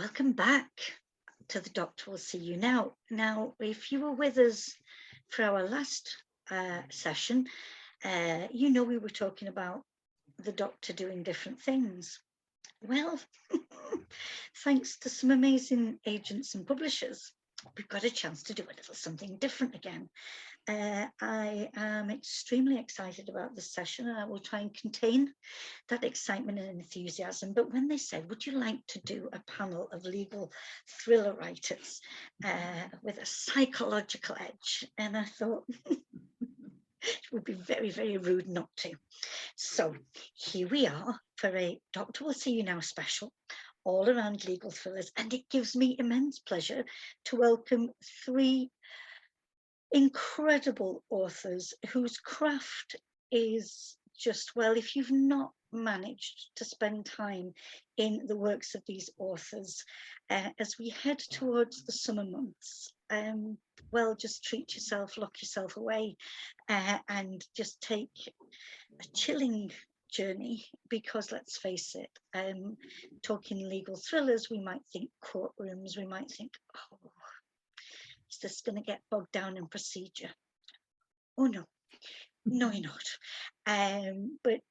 Welcome back to The Doctor Will See You Now. Now, if you were with us for our last session, you know we were talking about the Doctor doing different things. Well, thanks to some amazing agents and publishers, we've got a chance to do a little something different again. I am extremely excited about this session, and I will try and contain that excitement and enthusiasm. But when they said, would you like to do a panel of legal thriller writers with a psychological edge? And I thought it would be very, very rude not to. So here we are for a Doctor Will See You Now special, all around legal thrillers. And it gives me immense pleasure to welcome three incredible authors whose craft is just, well, if you've not managed to spend time in the works of these authors as we head towards the summer months, well, just treat yourself, lock yourself away and just take a chilling journey, because let's face it, talking legal thrillers, we might think courtrooms, we might think, oh, is this going to get bogged down in procedure? Oh no, no, you're not. But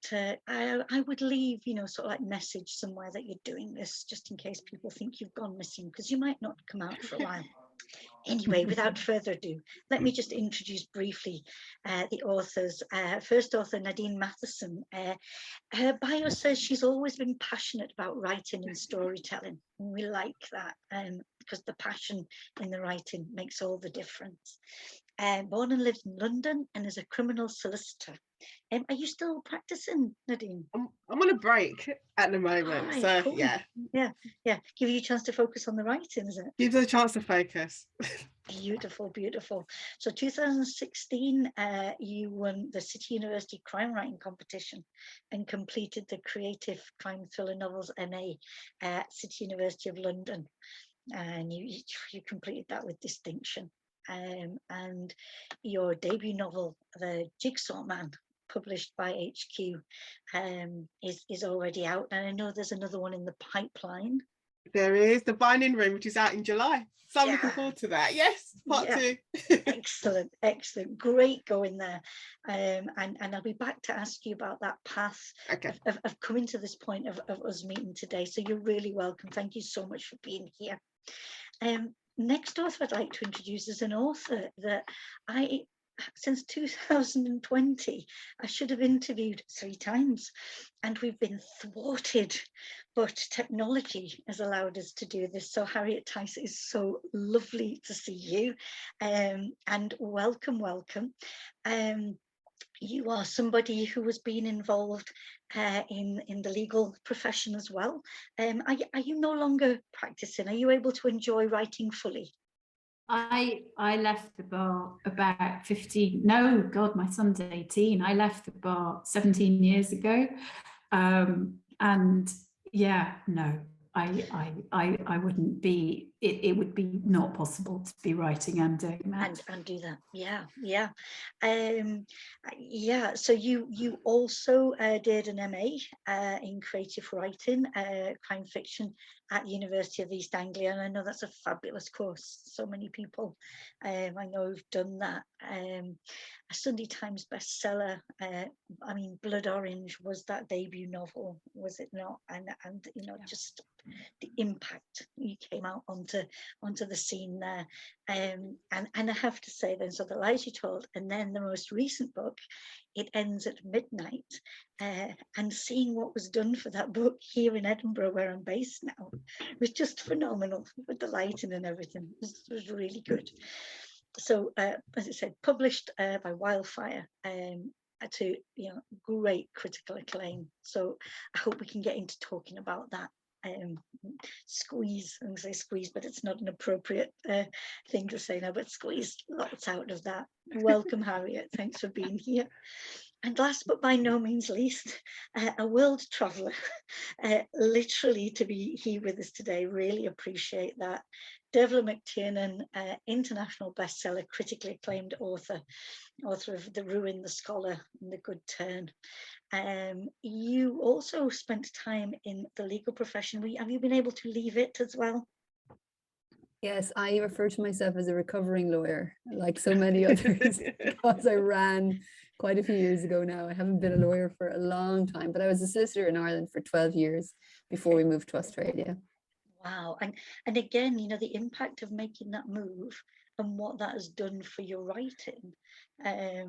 I would leave, sort of like message somewhere that you're doing this, just in case people think you've gone missing, because you might not come out for a while. Anyway, without further ado, let me just introduce briefly the authors. First author, Nadine Matheson. Her bio says she's always been passionate about writing and storytelling. And we like that because the passion in the writing makes all the difference. Born and lived in London and is a criminal solicitor. Are you still practicing, Nadine? I'm on a break at the moment, Right, so cool. yeah. Give you a chance to focus on the writing, is it? Gives us a chance to focus. Beautiful, beautiful. So 2016, you won the City University Crime Writing Competition and completed the Creative Crime Thriller Novels MA at City University of London. And you completed that with distinction. And your debut novel, The Jigsaw Man, published by HQ, is already out. And I know there's another one in the pipeline. There is The Binding Room, which is out in July. So I'm looking forward to that. Yes, part 2. Excellent, excellent. Great going there. And I'll be back to ask you about that path of coming to this point of us meeting today. So you're really welcome. Thank you so much for being here. Next author I'd like to introduce is an author that since 2020, I should have interviewed 3 times, and we've been thwarted, but technology has allowed us to do this. So Harriet Tyce, is so lovely to see you, and welcome. You are somebody who has been involved in the legal profession as well. Are you no longer practicing? Are you able to enjoy writing fully? I left the bar about 15, no, God, my son's 18. I left the bar 17 years ago. And yeah, no, I wouldn't be, it would be not possible to be writing and doing that. And do that, yeah. So you also did an MA in creative writing, crime fiction at the University of East Anglia, and I know that's a fabulous course. So many people I know who've done that. A Sunday Times bestseller. I mean, Blood Orange was that debut novel, was it not? And just the impact you came out onto the scene there. And I have to say then, so The Lies You Told, and then the most recent book, It Ends at Midnight, and seeing what was done for that book here in Edinburgh, where I'm based now, was just phenomenal, with the lighting and everything. It was really good. So as I said, published by Wildfire, to great critical acclaim. So I hope we can get into talking about that. Squeeze, I'm going to say squeeze, but it's not an appropriate thing to say now, but squeeze lots out of that. Welcome, Harriet. Thanks for being here. And last but by no means least, a world traveller, literally to be here with us today. Really appreciate that. Dervla McTiernan, international bestseller, critically acclaimed author of The Ruin, The Scholar, and The Good Turn. You also spent time in the legal profession. Have you been able to leave it as well? Yes, I refer to myself as a recovering lawyer, like so many others, because I ran quite a few years ago now. I haven't been a lawyer for a long time, but I was a solicitor in Ireland for 12 years before we moved to Australia. Wow. And again, you know, the impact of making that move and what that has done for your writing. I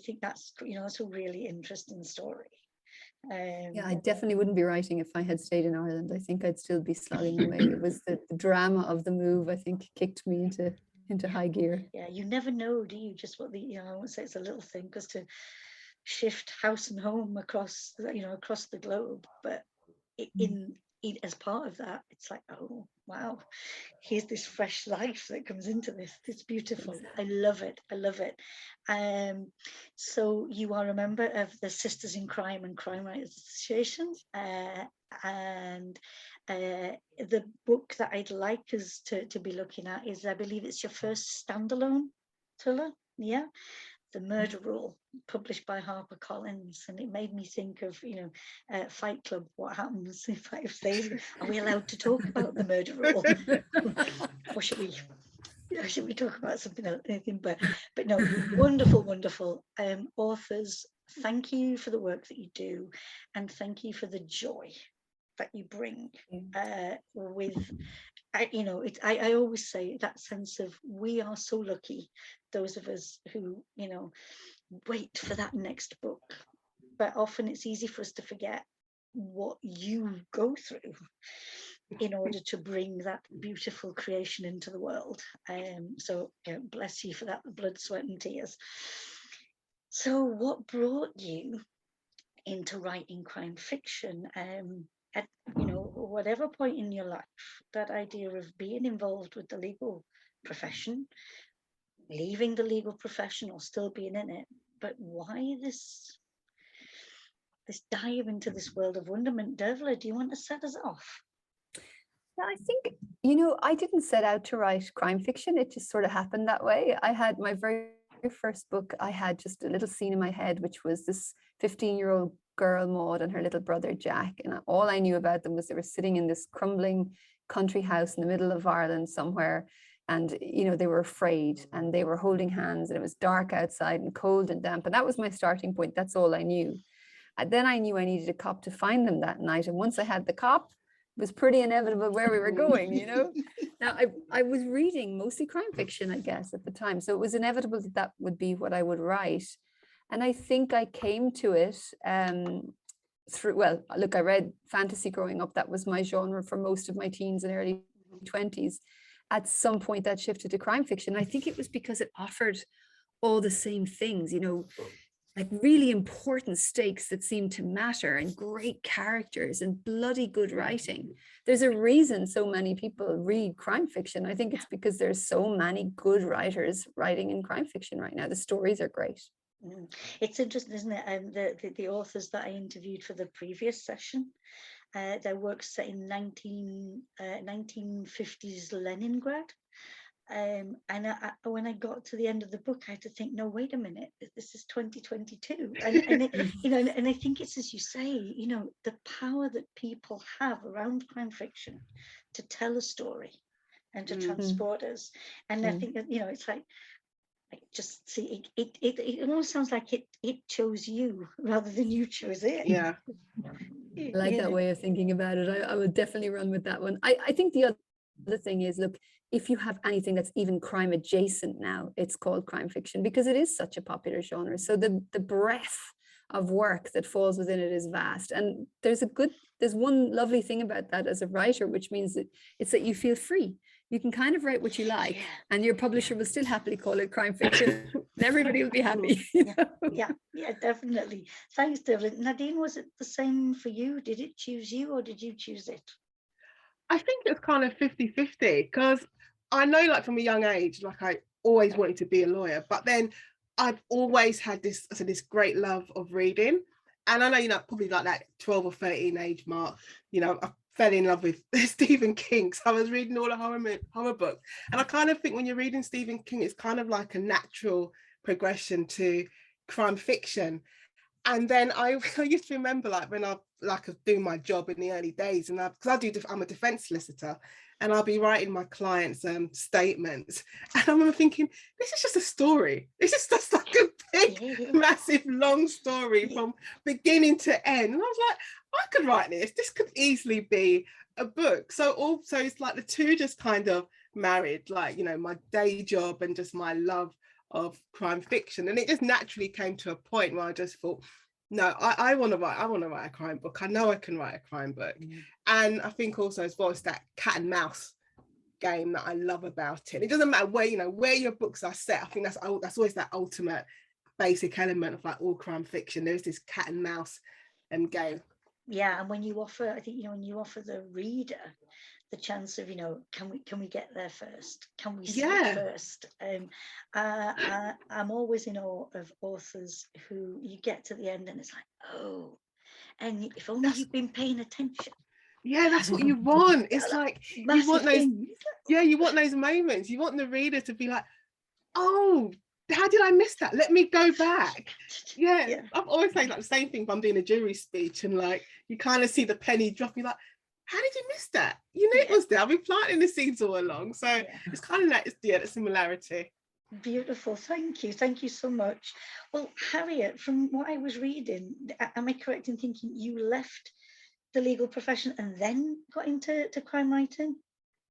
think that's, you know, that's a really interesting story. Yeah, I definitely wouldn't be writing if I had stayed in Ireland. I think I'd still be slogging away. It was the drama of the move, I think, kicked me into high gear. Yeah, you never know, do you? Just what the, you know, I won't say it's a little thing, because to shift house and home across, you know, across the globe, but in as part of that, it's like, oh wow, here's this fresh life that comes into this. It's beautiful. I love it. I love it. So you are a member of the Sisters in Crime and Crime Writers Association, and the book that I'd like us to be looking at is, I believe it's your first standalone, Tulla, yeah, The Murder Rule, published by HarperCollins, and it made me think of, you know, Fight Club. What happens if are we allowed to talk about the murder rule, or should we talk about something else? Anything, but no, wonderful authors. Thank you for the work that you do, and thank you for the joy that you bring with. You know, I always say that sense of, we are so lucky, those of us who, you know, wait for that next book, but often it's easy for us to forget what you go through in order to bring that beautiful creation into the world. So bless you for that, blood, sweat and tears. So what brought you into writing crime fiction? At, you know, whatever point in your life, that idea of being involved with the legal profession, leaving the legal profession or still being in it, but why this dive into this world of wonderment? Dervla, do you want to set us off? Yeah, I think, you know, I didn't set out to write crime fiction. It just sort of happened that way. I had my very first book, I had just a little scene in my head, which was this 15-year-old girl, Maud, and her little brother, Jack. And all I knew about them was they were sitting in this crumbling country house in the middle of Ireland somewhere. And, you know, they were afraid and they were holding hands, and it was dark outside and cold and damp. And that was my starting point. That's all I knew. And then I knew I needed a cop to find them that night. And once I had the cop, it was pretty inevitable where we were going, you know. Now, I was reading mostly crime fiction, I guess, at the time. So it was inevitable that that would be what I would write. And I think I came to it through, well, look, I read fantasy growing up. That was my genre for most of my teens and early 20s. At some point that shifted to crime fiction. I think it was because it offered all the same things, you know, like really important stakes that seem to matter, and great characters and bloody good writing. There's a reason so many people read crime fiction. I think it's because there's so many good writers writing in crime fiction right now. The stories are great. It's interesting, isn't it? The authors that I interviewed for the previous session, their work's set in 1950s Leningrad. And when I got to the end of the book, I had to think, no, wait a minute, this is 2022. And it, you know, and I think it's, as you say, you know, the power that people have around crime fiction to tell a story and to transport us. And I think that, you know, it's like, just see, it almost sounds like it chose you rather than you chose it. Yeah. I like that way of thinking about it. I would definitely run with that one. I think the other thing is, look, if you have anything that's even crime adjacent now, it's called crime fiction because it is such a popular genre. So the breadth of work that falls within it is vast. And there's one lovely thing about that as a writer, which means that it's that you feel free. You can kind of write what you like, and your publisher will still happily call it crime fiction, and everybody will be happy. Yeah, definitely. Thanks, Dervla. Nadine, was it the same for you? Did it choose you, or did you choose it? I think it's kind of 50-50, because I know, like, from a young age, like, I always wanted to be a lawyer, but then I've always had this great love of reading. And I know, you know, probably like that 12 or 13 age mark, you know, I fell in love with Stephen King. So I was reading all the horror books. And I kind of think when you're reading Stephen King, it's kind of like a natural progression to crime fiction. And then I used to remember, like, when I doing my job in the early days, and I'm a defense solicitor, and I'll be writing my clients' statements, and I remember thinking, this is just a story. This is just like a big, massive, long story from beginning to end. And I was like, I could write this. This could easily be a book. So also, it's like the two just kind of married, like, you know, my day job and just my love of crime fiction. And it just naturally came to a point where I just thought, no, I want to write a crime book. I know I can write a crime book. And I think also as well, it's that cat and mouse game that I love about it. It doesn't matter where your books are set. I think that's always that ultimate basic element of like all crime fiction. There's this cat and mouse game. Yeah, and when you offer, I think, you know, when you offer the reader the chance of, you know, can we get there first? Can we see it first? I'm always in awe of authors who you get to the end and it's like, oh, and if only you've been paying attention. Yeah, that's what you want. It's like you want those. Yeah, you want those moments. You want the reader to be like, oh, how did I miss that? Let me go back. Yeah. I've always said like the same thing if I'm doing a jury speech, and like you kind of see the penny drop. You're like, how did you miss that? You knew it was there. I've been planting the seeds all along. So it's kind of like, the similarity. Beautiful. Thank you so much. Well, Harriet, from what I was reading, am I correct in thinking you left the legal profession and then got into crime writing?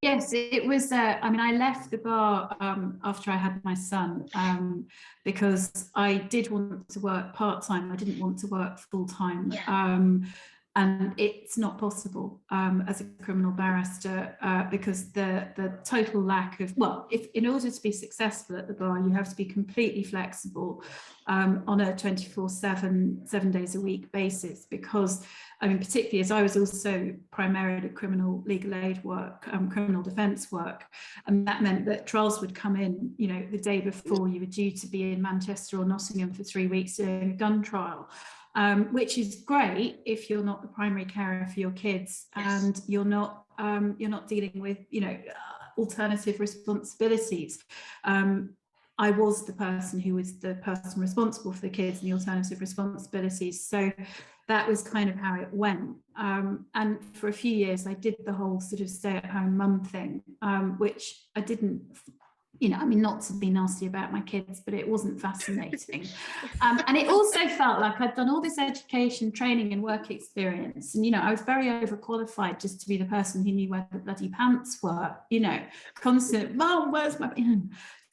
Yes, it was. I mean, I left the bar after I had my son because I did want to work part-time. I didn't want to work full-time. And it's not possible as a criminal barrister because the total lack of, well, if in order to be successful at the bar, you have to be completely flexible on a 24/7, 7 days a week basis, because, I mean, particularly as I was also primarily criminal legal aid work, criminal defence work, and that meant that trials would come in, you know, the day before you were due to be in Manchester or Nottingham for 3 weeks doing a gun trial. Which is great if you're not the primary carer for your kids and you're not dealing with, you know, alternative responsibilities. I was the person who was the person responsible for the kids and the alternative responsibilities. So that was kind of how it went. And for a few years, I did the whole sort of stay-at-home mum thing, which I didn't, you know, I mean, not to be nasty about my kids, but it wasn't fascinating. And it also felt like I'd done all this education, training and work experience. And, you know, I was very overqualified just to be the person who knew where the bloody pants were, you know, constant, Mom, where's my...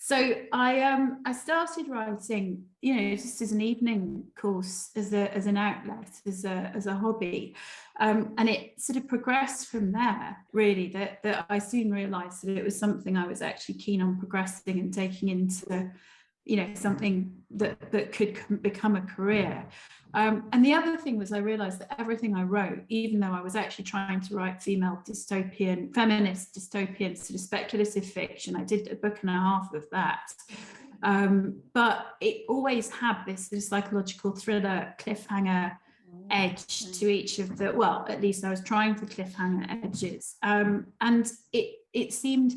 So I started writing, you know, just as an evening course, as an outlet, as a hobby, and it sort of progressed from there. Really, that I soon realised that it was something I was actually keen on progressing and taking into, you know, something that could become a career. And the other thing was I realised that everything I wrote, even though I was actually trying to write feminist dystopian sort of speculative fiction, I did a book and a half of that. But it always had this sort of psychological thriller cliffhanger edge to each of the, well, at least I was trying for cliffhanger edges. And it seemed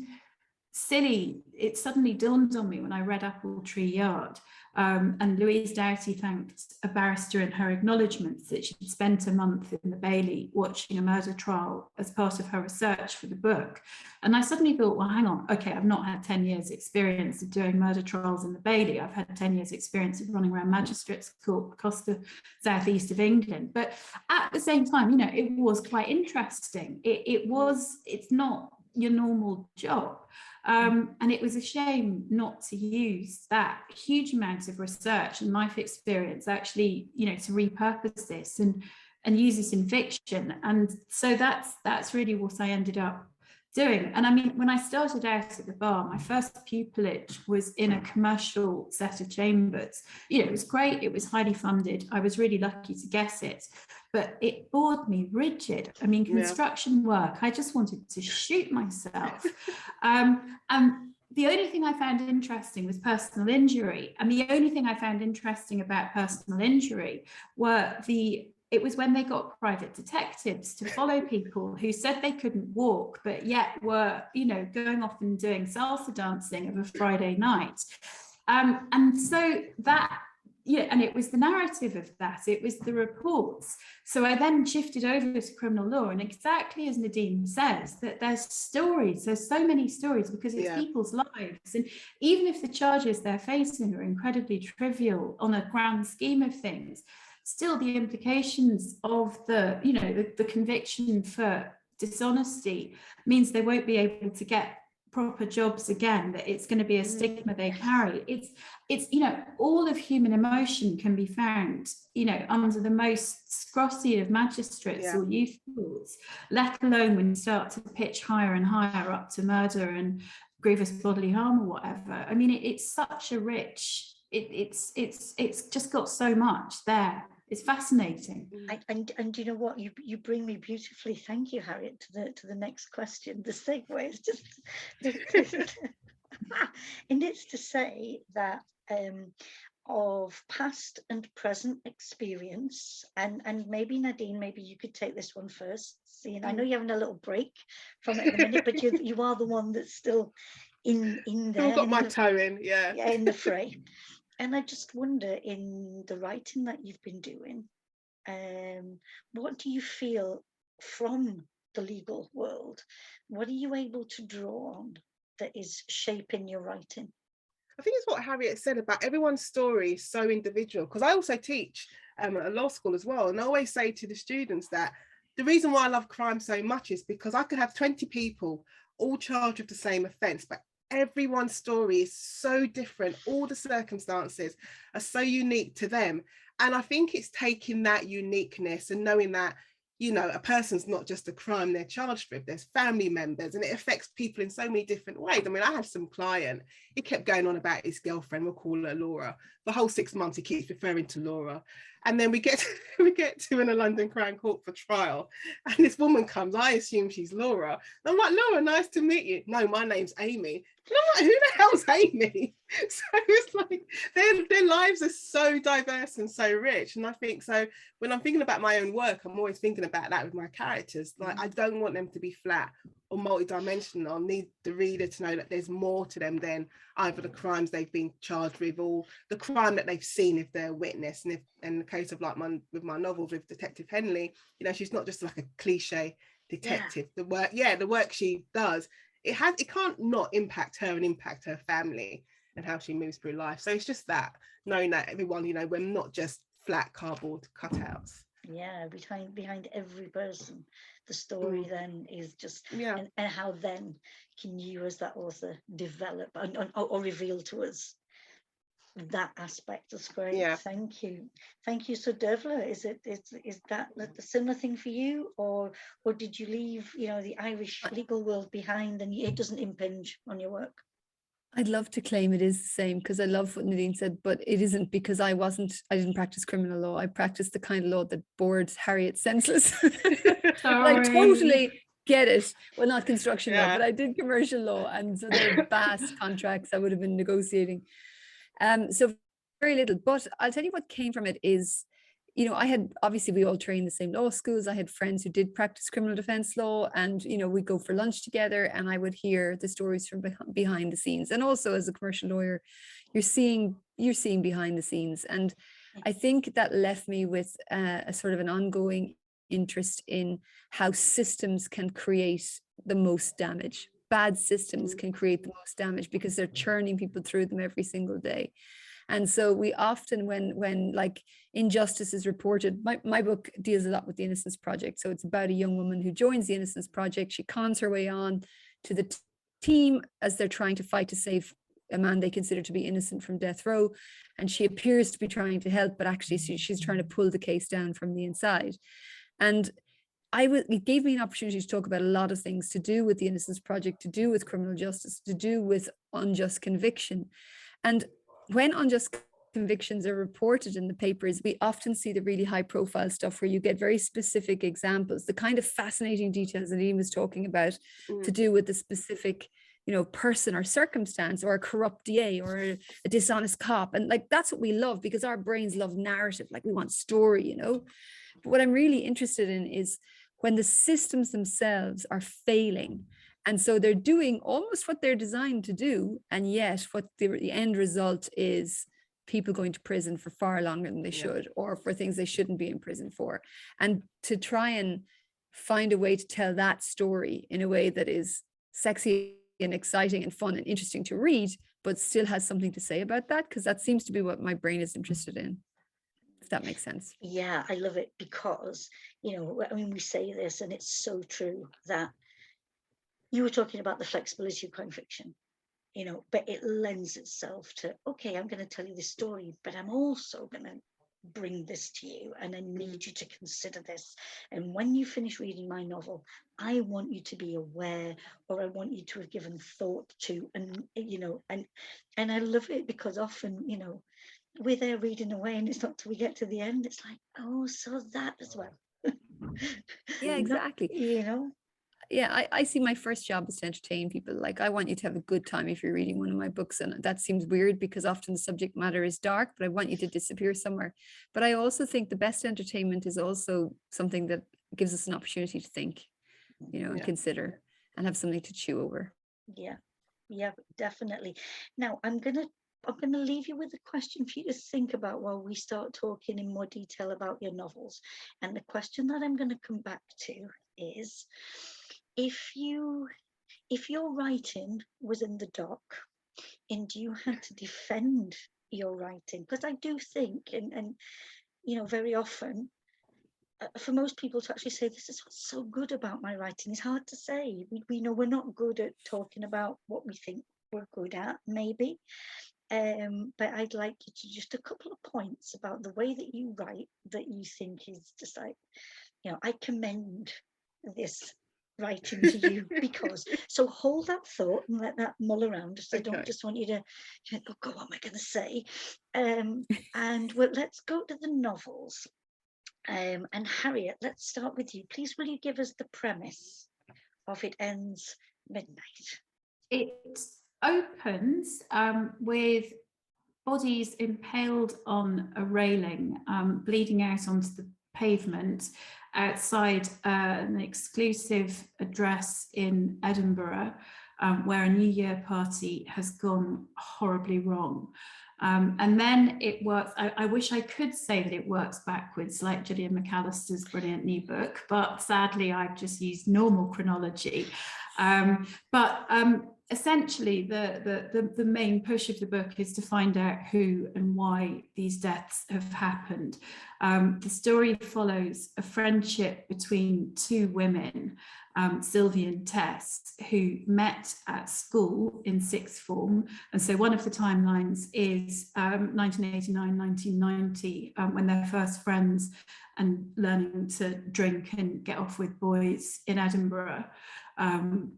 silly. It suddenly dawned on me when I read Apple Tree Yard, and Louise Doughty thanked a barrister in her acknowledgements that she'd spent a month in the Bailey watching a murder trial as part of her research for the book. And I suddenly thought, well, hang on, okay, I've not had 10 years experience of doing murder trials in the Bailey. I've had 10 years experience of running around magistrates' court across the southeast of England. But at the same time, you know, it was quite interesting. It's not your normal job. And it was a shame not to use that huge amount of research and life experience actually, you know, to repurpose this and use this in fiction. And so that's really what I ended up doing. And I mean, when I started out at the bar, my first pupillage was in a commercial set of chambers. You know, it was great. It was highly funded. I was really lucky to get it, but it bored me rigid. I mean, construction work, I just wanted to shoot myself. And the only thing I found interesting was personal injury. And the only thing I found interesting about personal injury were the it was when they got private detectives to follow people who said they couldn't walk, but yet were, you know, going off and doing salsa dancing of a Friday night. And so that, yeah, and it was the narrative of that, it was the reports. So I then shifted over to criminal law, and exactly as Nadine says, that there's stories, there's so many stories, because it's people's lives. And even if the charges they're facing are incredibly trivial on a grand scheme of things, still the implications of the, you know, the conviction for dishonesty means they won't be able to get proper jobs again, that it's going to be a stigma they carry. It's you know, all of human emotion can be found, you know, under the most scrossy of magistrates or youth courts, let alone when you start to pitch higher and higher up to murder and grievous bodily harm or whatever. I mean, it's such a rich, it's just got so much there. It's fascinating. And you know what, you bring me beautifully, thank you, Harriet, to the next question. The segue is just and it's to say that of past and present experience, and maybe Nadine, maybe you could take this one first, seeing I know you're having a little break from it at the minute, but you are the one that's still in there. I've got my toe in, in the fray. And I just wonder, in the writing that you've been doing, what do you feel from the legal world? What are you able to draw on that is shaping your writing? I think it's what Harriet said about everyone's story is so individual, because I also teach at a law school as well, and I always say to the students that the reason why I love crime so much is because I could have 20 people all charged with the same offence, but everyone's story is so different. All the circumstances are so unique to them. And I think it's taking that uniqueness and knowing that, you know, a person's not just a crime they're charged with, there's family members, and it affects people in so many different ways. I mean, I had some client, he kept going on about his girlfriend, we'll call her Laura. The whole 6 months he keeps referring to Laura. And then we get to in a London Crown Court for trial, and this woman comes, I assume she's Laura. I'm like, Laura, nice to meet you. No, my name's Amy. And I'm like, who the hell's Amy? So it's like their lives are so diverse and so rich. And I think so when I'm thinking about my own work, I'm always thinking about that with my characters. Like, I don't want them to be flat or multidimensional. I need the reader to know that there's more to them than either the crimes they've been charged with or the crime that they've seen if they're a witness. And if in the case of like with my novels with Detective Henley, you know, she's not just like a cliche detective. The work she does, it can't not impact her and impact her family and how she moves through life. So it's just that, knowing that everyone, you know, we're not just flat cardboard cutouts. Yeah, behind every person, the story then is just, and how then can you as that author develop or reveal to us that aspect. That's great. Thank you. So Dervla, is that a similar thing for you, or did you leave, you know, the Irish legal world behind and it doesn't impinge on your work? I'd love to claim it is the same, because I love what Nadine said, but it isn't, because I didn't practice criminal law. I practiced the kind of law that bored Harriet senseless. I totally get it. Well, not construction law, but I did commercial law, and so there are vast contracts I would have been negotiating. So very little, but I'll tell you what came from it is, you know, obviously we all trained the same law schools. I had friends who did practice criminal defense law, and, you know, we'd go for lunch together and I would hear the stories from behind the scenes. And also as a commercial lawyer, you're seeing behind the scenes. And I think that left me with a sort of an ongoing interest in how systems can create the most damage. Bad systems can create the most damage because they're churning people through them every single day. And so we often, when like injustice is reported, my book deals a lot with the Innocence Project. So it's about a young woman who joins the Innocence Project. She cons her way on to the team as they're trying to fight to save a man they consider to be innocent from death row. And she appears to be trying to help, but actually she's trying to pull the case down from the inside. And it gave me an opportunity to talk about a lot of things to do with the Innocence Project, to do with criminal justice, to do with unjust conviction. And when unjust convictions are reported in the papers, we often see the really high profile stuff where you get very specific examples, the kind of fascinating details that Ian was talking about to do with the specific, you know, person or circumstance, or a corrupt DA or a dishonest cop. And like, that's what we love, because our brains love narrative. Like, we want story, you know. what I'm really interested in is when the systems themselves are failing. And so they're doing almost what they're designed to do. And yet what the end result is people going to prison for far longer than they should, or for things they shouldn't be in prison for. And to try and find a way to tell that story in a way that is sexy and exciting and fun and interesting to read, but still has something to say about that, because that seems to be what my brain is interested in, if that makes sense. Yeah, I love it, because, you know, I mean, we say this and it's so true, that you were talking about the flexibility of crime fiction, you know, but it lends itself to, okay, I'm going to tell you this story, but I'm also going to bring this to you, and I need you to consider this. And when you finish reading my novel, I want you to be aware, or I want you to have given thought to, and, you know, and I love it, because often, you know, we're there reading away, and it's not till we get to the end, it's like, oh, so that as well. Yeah, exactly. You know, yeah, I see my first job is to entertain people. Like, I want you to have a good time if you're reading one of my books. And that seems weird because often the subject matter is dark, but I want you to disappear somewhere. But I also think the best entertainment is also something that gives us an opportunity to think, you know, and consider and have something to chew over. Yeah, definitely. Now I'm gonna leave you with a question for you to think about while we start talking in more detail about your novels. And the question that I'm going to come back to is, if your writing was in the dock and you had to defend your writing, because I do think, and you know, very often, for most people to actually say, this is what's so good about my writing, is hard to say. We know we're not good at talking about what we think we're good at, maybe. But I'd like you to just a couple of points about the way that you write that you think is just like, you know, I commend this writing to you because. So hold that thought and let that mull around. I don't just want you to go, what am I going to say? And let's go to the novels. And Harriet, let's start with you. Please, will you give us the premise of It Ends Midnight? It opens with bodies impaled on a railing, bleeding out onto the pavement outside an exclusive address in Edinburgh, where a New Year party has gone horribly wrong. And then it works. I wish I could say that it works backwards like Gillian McAllister's brilliant new book, but sadly I've just used normal chronology. But essentially the main push of the book is to find out who and why these deaths have happened. The story follows a friendship between two women, Sylvie and Tess, who met at school in sixth form. And so one of the timelines is 1989, 1990, when they're first friends and learning to drink and get off with boys in Edinburgh,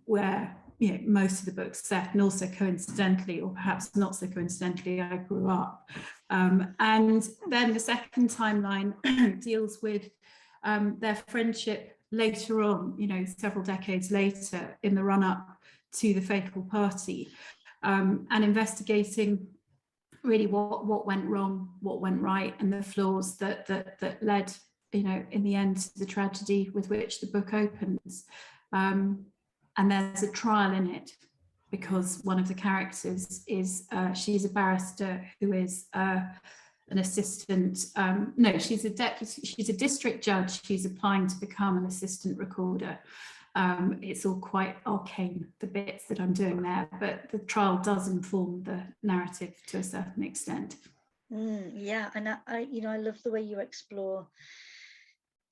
where, you know, most of the book's set, and also coincidentally, or perhaps not so coincidentally, I grew up. And then the second timeline deals with their friendship later on, you know, several decades later, in the run-up to the fatal party, and investigating really what went wrong, what went right, and the flaws that led, you know, in the end, to the tragedy with which the book opens. And there's a trial in it because one of the characters is, she's a barrister who is an assistant, she's a district judge. She's applying to become an assistant recorder. It's all quite arcane, the bits that I'm doing there, but the trial does inform the narrative to a certain extent. Yeah, and I love the way you explore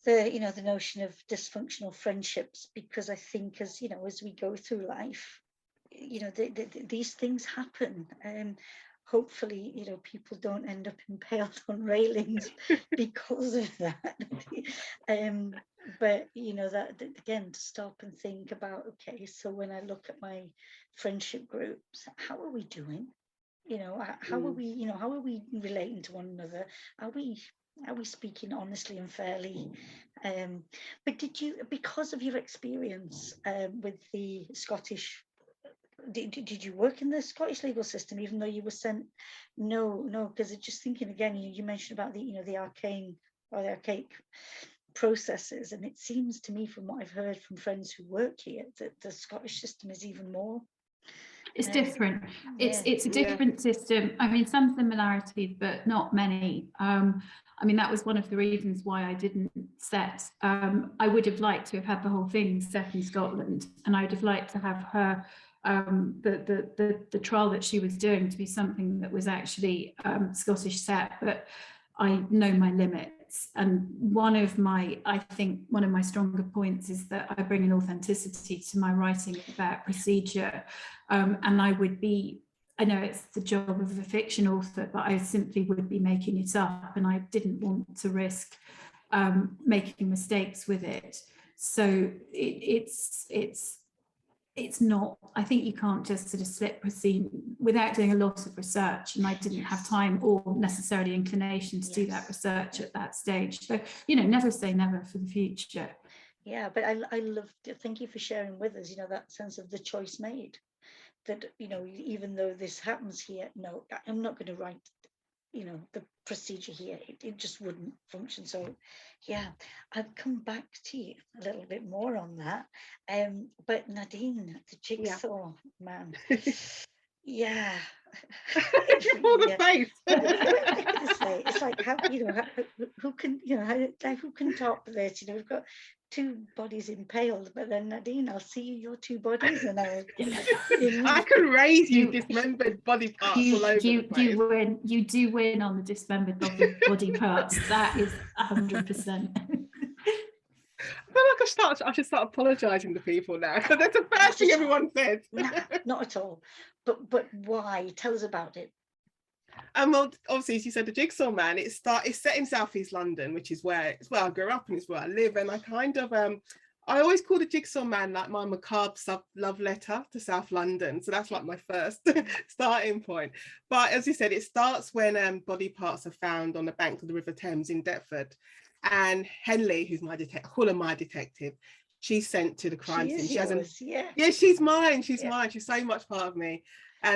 the notion of dysfunctional friendships, because I think, as we go through life, these things happen. Hopefully, people don't end up impaled on railings because of that. But that again, to stop and think about, okay, so when I look at my friendship groups, how are we doing? How are we? How are we relating to one another? Are we speaking honestly and fairly? But did you, because of your experience with the Scottish, did you work in the Scottish legal system, even though you were sent? No, because just thinking again, you mentioned about the the arcane or the archaic processes, and it seems to me from what I've heard from friends who work here that the Scottish system is even more. It's different. Yeah. It's a different system. I mean, some similarities, but not many. I mean, that was one of the reasons why I didn't set. I would have liked to have had the whole thing set in Scotland, and I would have liked to have her the trial that she was doing to be something that was actually Scottish set. But I know my limits, and I think one of my stronger points is that I bring an authenticity to my writing about procedure, and I know it's the job of a fiction author, but I simply would be making it up, and I didn't want to risk making mistakes with it. So it's not, I think you can't just sort of slip a scene without doing a lot of research, and I didn't have time or necessarily inclination to do that research at that stage. So, you know, never say never for the future. Yeah, but I love, thank you for sharing with us, you know, that sense of the choice made, that, you know, even though this happens here, no, I'm not going to write, you know, the procedure here, it just wouldn't function. So yeah, I've come back to you a little bit more on that, but Nadine, the jigsaw man, yeah. All the face. It's like, how, you know, who can, you know, who can top this? You know, we've got two bodies impaled, but then Nadine, I'll see your two bodies, and I can raise you dismembered body parts all over the place. You do win on the dismembered body parts. That is 100%. I feel like I should start apologising to people now. That's the first thing everyone says. Nah, not at all. But why? Tell us about it. Well, obviously, as you said, the Jigsaw Man. It's set in Southeast London, which is where I grew up and it's where I live. And I kind of I always call the Jigsaw Man like my macabre love letter to South London. So that's like my first starting point. But as you said, it starts when body parts are found on the banks of the River Thames in Deptford. And Henley, who's my detective, I call her my detective, she's sent to the crime scene. She hasn't, yeah, she's mine. She's mine. She's so much part of me.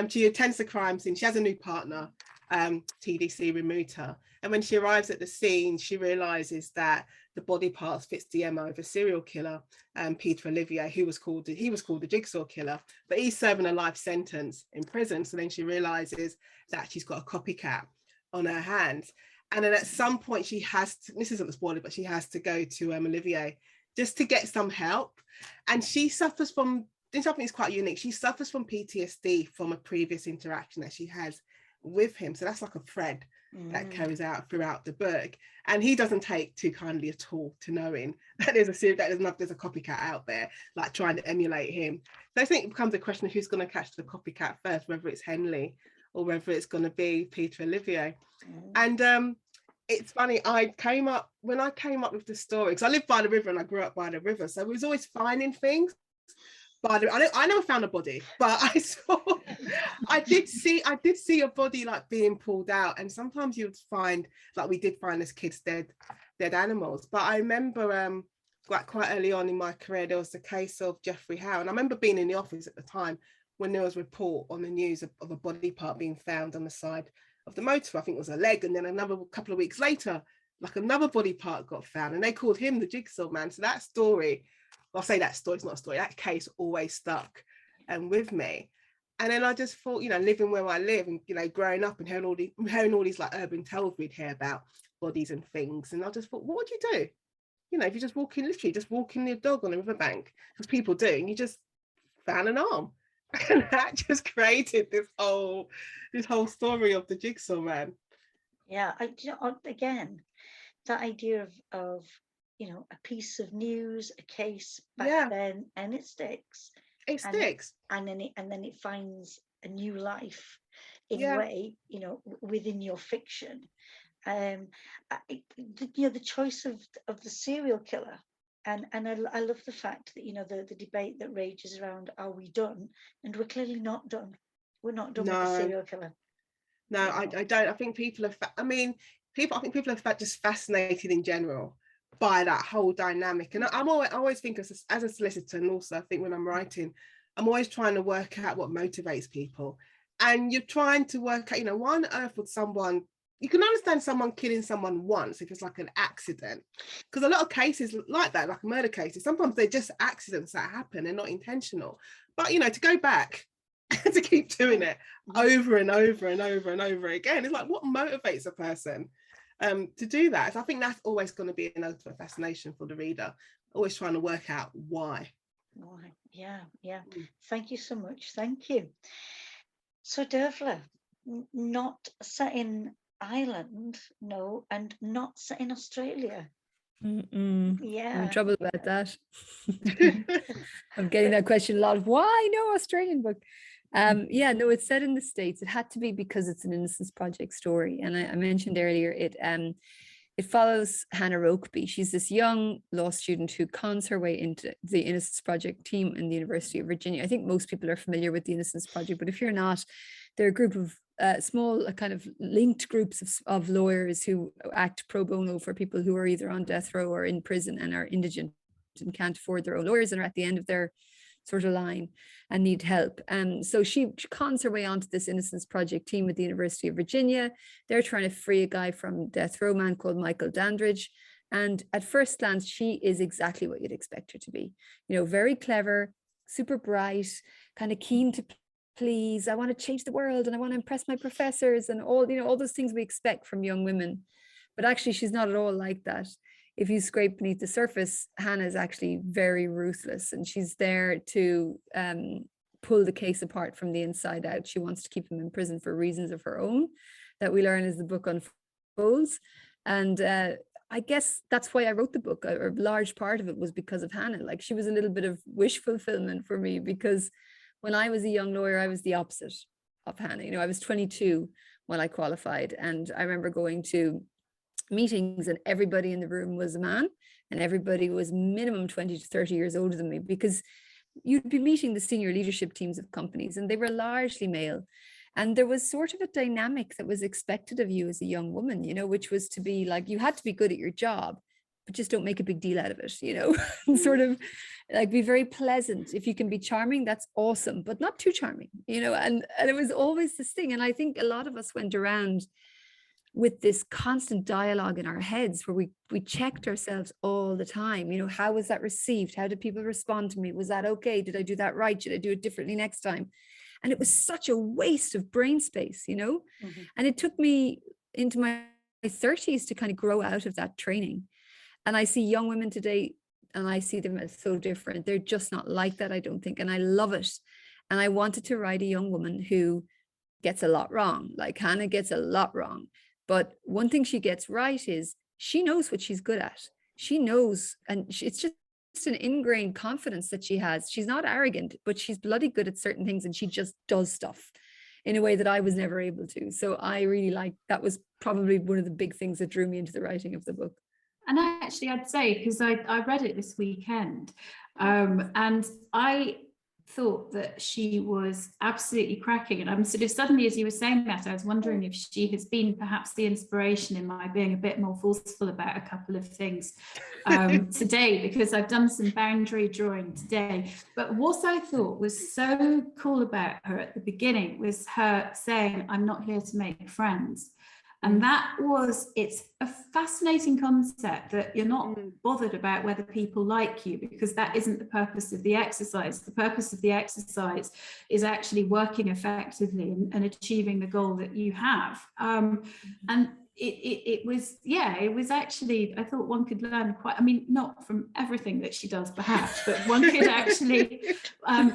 She attends the crime scene. She has a new partner, TDC Remuta. And when she arrives at the scene, she realizes that the body parts fits the MO of a serial killer, Peter Olivier, he was called the Jigsaw Killer, but he's serving a life sentence in prison. So then she realizes that she's got a copycat on her hands. And then at some point she has to, this isn't a spoiler, but she has to go to Olivier just to get some help. And she suffers from, something is quite unique. She suffers from PTSD from a previous interaction that she has with him. So that's like a thread that carries out throughout the book. And he doesn't take too kindly at all to knowing that there's a copycat out there, like trying to emulate him. So I think it becomes a question of who's going to catch the copycat first, whether it's Henley or whether it's going to be Peter Olivier. And it's funny, when I came up with the story, because I live by the river and I grew up by the river, so I was always finding things. But I never found a body, but I did see a body like being pulled out, and sometimes you'd find, like we did find as kids, dead animals. But I remember like quite early on in my career, there was the case of Jeffrey Howe, and I remember being in the office at the time when there was a report on the news of a body part being found on the side of the motor. I think it was a leg, and then another couple of weeks later, like another body part got found, and they called him the Jigsaw Man. So that story, I'll say that story, it's not a story, that case always stuck with me. And then I just thought, you know, living where I live and, you know, growing up and hearing all these like urban tales we'd hear about bodies and things, and I just thought, what would you do? You know, if you're just walking your dog on a riverbank, because people do, and you just found an arm. And that just created this whole story of the Jigsaw Man. Yeah, again, that idea of you know, a piece of news, a case back then, and it sticks. And then it finds a new life in a way, you know, within your fiction. You know, the choice of the serial killer. And I love the fact that, you know, the debate that rages around, are we done? And we're clearly not done. We're not done with the serial killer. No, I don't. I think people are just fascinated in general by that whole dynamic. And I always think as a solicitor, and also I think when I'm writing, I'm always trying to work out what motivates people. And you're trying to work out, you know, why on earth would someone you can understand someone killing someone once if it's like an accident, because a lot of cases like that, like murder cases, sometimes they're just accidents that happen, they're not intentional. But you know, to go back and to keep doing it over and over and over and over again, it's like, what motivates a person to do that? So I think that's always going to be an ultimate fascination for the reader, always trying to work out why. Yeah. Thank you so much. Thank you. So Dervla, not set in Ireland, no, and not set in Australia. I'm Yeah. in trouble about that. I'm getting that question a lot. Why no Australian book? Yeah, no, it's set in the States. It had to be because it's an Innocence Project story. And I mentioned earlier, it follows Hannah Rokeby. She's this young law student who cons her way into the Innocence Project team in the University of Virginia. I think most people are familiar with the Innocence Project, but if you're not, they're a group of small kind of linked groups of lawyers who act pro bono for people who are either on death row or in prison and are indigent and can't afford their own lawyers and are at the end of their sort of line and need help. So she cons her way onto this Innocence Project team at the University of Virginia. They're trying to free a guy from death row, man called Michael Dandridge. And at first glance, she is exactly what you'd expect her to be. You know, very clever, super bright, kind of keen to please. I want to change the world and I want to impress my professors and all, you know, all those things we expect from young women. But actually, she's not at all like that. If you scrape beneath the surface, Hannah is actually very ruthless and she's there to pull the case apart from the inside out. She wants to keep him in prison for reasons of her own that we learn as the book unfolds. And I guess that's why I wrote the book. A large part of it was because of Hannah. Like, she was a little bit of wish fulfillment for me, because when I was a young lawyer, I was the opposite of Hannah. You know, I was 22 when I qualified, and I remember going to meetings and everybody in the room was a man and everybody was minimum 20 to 30 years older than me, because you'd be meeting the senior leadership teams of companies and they were largely male. And there was sort of a dynamic that was expected of you as a young woman, you know, which was to be like, you had to be good at your job, but just don't make a big deal out of it, you know, and sort of like be very pleasant. If you can be charming, that's awesome, but not too charming, you know, and it was always this thing. And I think a lot of us went around with this constant dialogue in our heads where we checked ourselves all the time. You know, how was that received? How did people respond to me? Was that okay? Did I do that right? Should I do it differently next time? And it was such a waste of brain space, you know? Mm-hmm. And it took me into my 30s to kind of grow out of that training. And I see young women today and I see them as so different. They're just not like that, I don't think. And I love it. And I wanted to write a young woman who gets a lot wrong. Like Hannah gets a lot wrong. But one thing she gets right is she knows what she's good at. She knows, and it's just an ingrained confidence that she has. She's not arrogant, but she's bloody good at certain things, and she just does stuff in a way that I was never able to. So I really like, that was probably one of the big things that drew me into the writing of the book. And actually, I'd say, because I read it this weekend, and I thought that she was absolutely cracking. And I'm sort of suddenly, as you were saying that, I was wondering if she has been perhaps the inspiration in my being a bit more forceful about a couple of things today, because I've done some boundary drawing today. But what I thought was so cool about her at the beginning was her saying, "I'm not here to make friends." And that was, it's a fascinating concept that you're not bothered about whether people like you, because that isn't the purpose of the exercise. The purpose of the exercise is actually working effectively and achieving the goal that you have. And it was actually, I thought one could learn quite, I mean, not from everything that she does perhaps, but one could actually,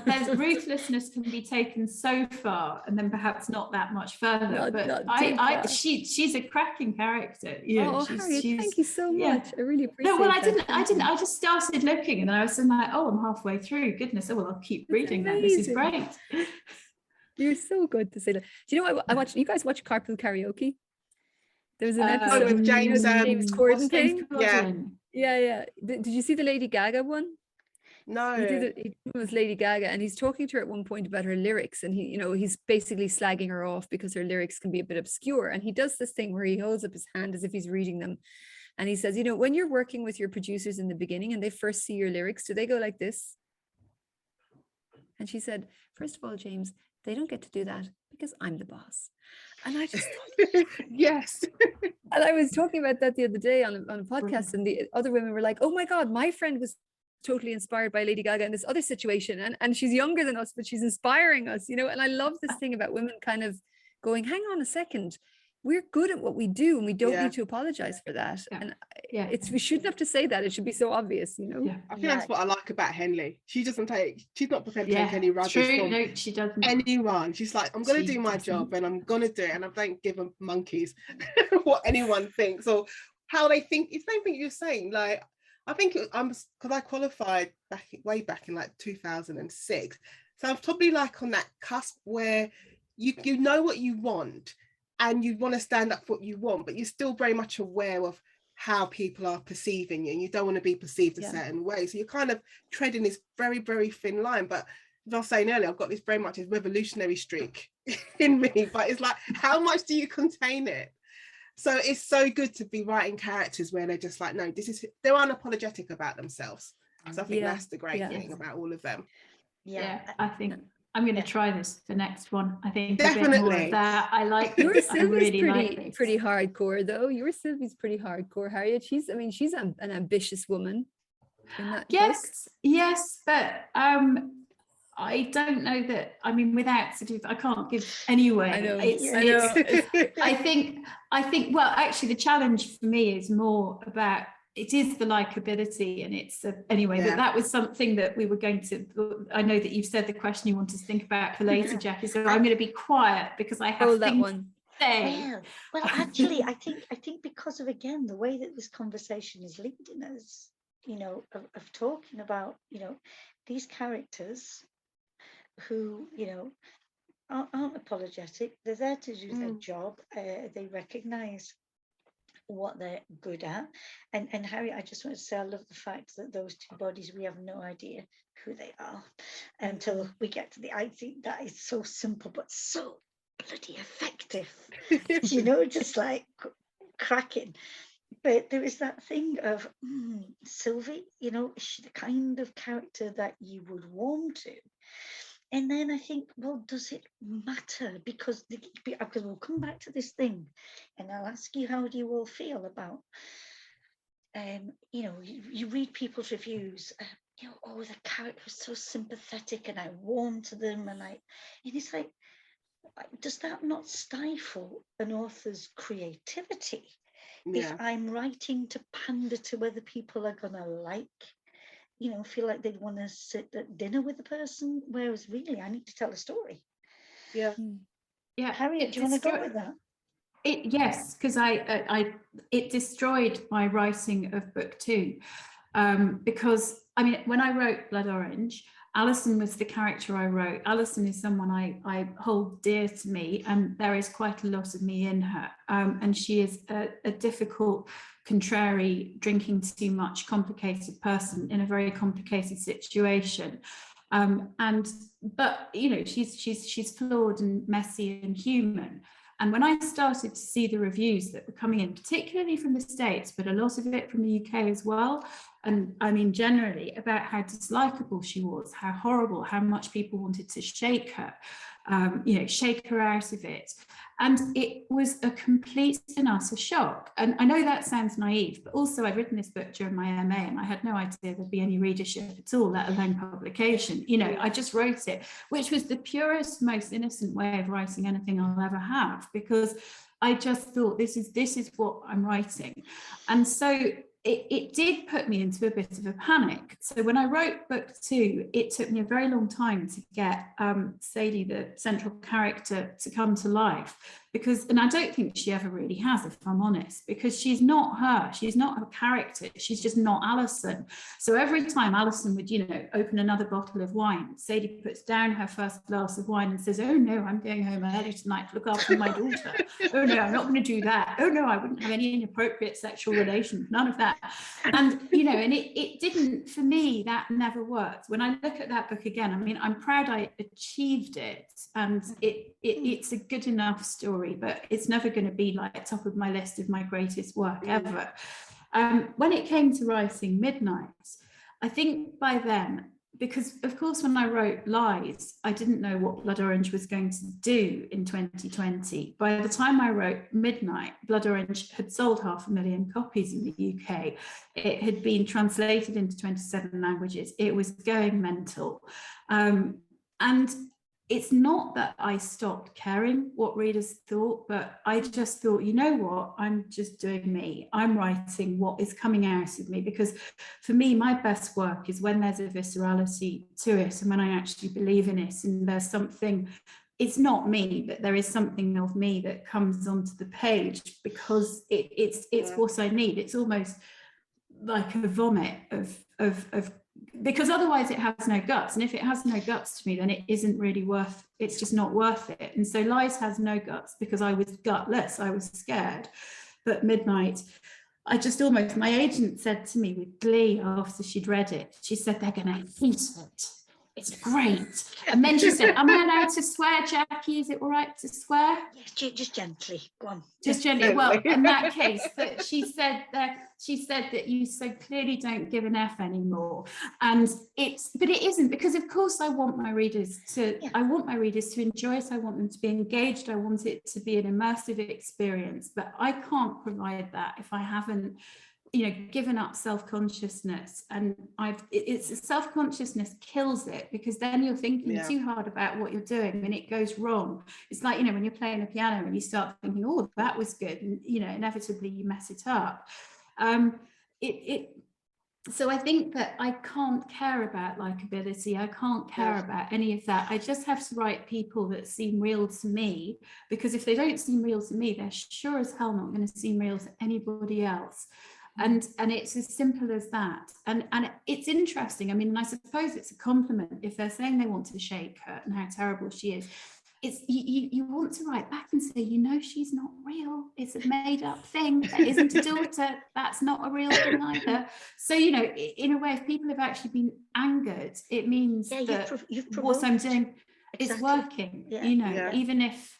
there's ruthlessness can be taken so far and then perhaps not that much further. But she's a cracking character. You know, Harriet, thank you so much. I really appreciate it. No, well, I didn't. I just started looking and I was like, oh, I'm halfway through. Goodness, oh, well, I'll keep reading that. This is great. You're so good to say that. Do you know what I watched? You guys watch Carpool Karaoke? There was an episode with James Corden thing. Yeah. Did you see the Lady Gaga one? No. It was Lady Gaga, and he's talking to her at one point about her lyrics, and he's basically slagging her off because her lyrics can be a bit obscure. And he does this thing where he holds up his hand as if he's reading them, and he says, when you're working with your producers in the beginning and they first see your lyrics, do they go like this? And she said, first of all, James, They don't get to do that because I'm the boss. And I just thought, yes. and I was talking about that the other day on a podcast, and the other women were like, oh my God, my friend was totally inspired by Lady Gaga in this other situation. And she's younger than us, but she's inspiring us, you know. And I love this thing about women kind of going, hang on a second, we're good at what we do and we don't need to apologize for that. And we shouldn't have to say that. It should be so obvious, you know. I think that's what I like about Henley. She's not prepared to take any rubbish from she doesn't. anyone. She's like, I'm going to do my job and I'm going to do it, and I don't give a monkeys what anyone thinks or how they think. It's the same thing you're saying. Like, I think because I qualified way back in like 2006. So I'm probably like on that cusp where you know what you want and you want to stand up for what you want, but you're still very much aware of how people are perceiving you, and you don't want to be perceived a certain way. So you're kind of treading this very, very thin line. But as I was saying earlier, I've got this very much a revolutionary streak in me, but it's like, how much do you contain it? So it's so good to be writing characters where they're just like, no, they're unapologetic about themselves. So I think that's the great thing about all of them. I think I'm going to try this the next one. I think definitely a bit more of that. I like your Sylvie's really pretty hardcore though. Your Sylvie's pretty hardcore, Harriet. She's an ambitious woman in that book. Yes, but I don't know that. I mean, without sort of, I can't give anyway. I know. I think. Well, actually, the challenge for me is more about. It is the likability, and it's anyway. But that was something that we were going to. I know that you've said the question you want to think about for later, Jackie. So I'm going to be quiet because I have that one. Well, actually, I think because of, again, the way that this conversation is leading us, you know, of talking about, you know, these characters who, you know, aren't apologetic. They're there to do their job. They recognise what they're good at. And Harry, I just want to say, I love the fact that those two bodies, we have no idea who they are until we get to the. I think that is so simple, but so bloody effective. You know, just like cracking. But there is that thing of Sylvie, you know, is she the kind of character that you would warm to? And then I think, well, does it matter? Because we'll come back to this thing, and I'll ask you, how do you all feel about, you know, you read people's reviews, you know, oh, the character was so sympathetic, and I warm to them, and it's like, does that not stifle an author's creativity? If I'm writing to pander to whether people are gonna like, you know, feel like they'd want to sit at dinner with the person, whereas really I need to tell a story. Harriet, do you want to go with that? Yes, because it destroyed my writing of book 2, because I mean, when I wrote Blood Orange, Alison was the character I wrote. Alison is someone I hold dear to me, and there is quite a lot of me in her. And she is a difficult, contrary, drinking too much, complicated person in a very complicated situation. But you know, she's flawed and messy and human. And when I started to see the reviews that were coming in, particularly from the States, but a lot of it from the UK as well, and I mean generally, about how dislikable she was, how horrible, how much people wanted to shake her, you know, shake her out of it. And it was a complete and utter shock. And I know that sounds naive, but also I'd written this book during my MA and I had no idea there'd be any readership at all, let alone publication. You know, I just wrote it, which was the purest, most innocent way of writing anything I'll ever have, because I just thought this is what I'm writing. And so it did put me into a bit of a panic. So when I wrote book 2, it took me a very long time to get Sadie, the central character, to come to life, because, and I don't think she ever really has, if I'm honest, because she's not her, she's not her character, she's just not Alison. So every time Alison would, you know, open another bottle of wine, Sadie puts down her first glass of wine and says, oh no, I'm going home early tonight to look after my daughter. Oh no, I'm not going to do that. Oh no, I wouldn't have any inappropriate sexual relations, none of that. And, you know, and it didn't, for me, that never worked. When I look at that book again, I mean, I'm proud I achieved it, and it's a good enough story, but it's never going to be like top of my list of my greatest work ever. When it came to writing Midnight, I think by then because of course when I wrote Lies, I didn't know what Blood Orange was going to do in 2020. By the time I wrote Midnight, Blood Orange had sold 500,000 copies in the UK. It had been translated into 27 languages. It was going mental. And it's not that I stopped caring what readers thought, but I just thought, you know what, I'm just doing me. I'm writing what is coming out of me, because for me, my best work is when there's a viscerality to it and when I actually believe in it and there's something, it's not me, but there is something of me that comes onto the page because it's what I need. It's almost like a vomit of because otherwise it has no guts, and if it has no guts to me, then it isn't really worth, it's just not worth it. And so Lies has no guts because I was gutless, I was scared. But Midnight, I just almost, my agent said to me with glee after she'd read it, she said, they're gonna hate it, it's great. And then she said, am I allowed to swear, Jackie? Is it all right to swear? Yes, just gently, go on. Just gently. Well, in that case, but she said that you so clearly don't give an F anymore. And but it isn't, because of course I want my readers to, I want my readers to enjoy it. I want them to be engaged. I want it to be an immersive experience, but I can't provide that if I haven't, given up self-consciousness. And it's self-consciousness kills it, because then you're thinking too hard about what you're doing and it goes wrong. It's like, when you're playing a piano and you start thinking, oh, that was good, and inevitably you mess it up. So I think that I can't care about likability. I can't care about any of that. I just have to write people that seem real to me, because if they don't seem real to me, they're sure as hell not going to seem real to anybody else. And it's as simple as that. And it's interesting. I mean, and I suppose it's a compliment if they're saying they want to shake her and how terrible she is. It's you want to write back and say, she's not real. It's a made up thing. That isn't a daughter. That's not a real thing either. So, in a way, if people have actually been angered, it means that what I'm doing is working, even if.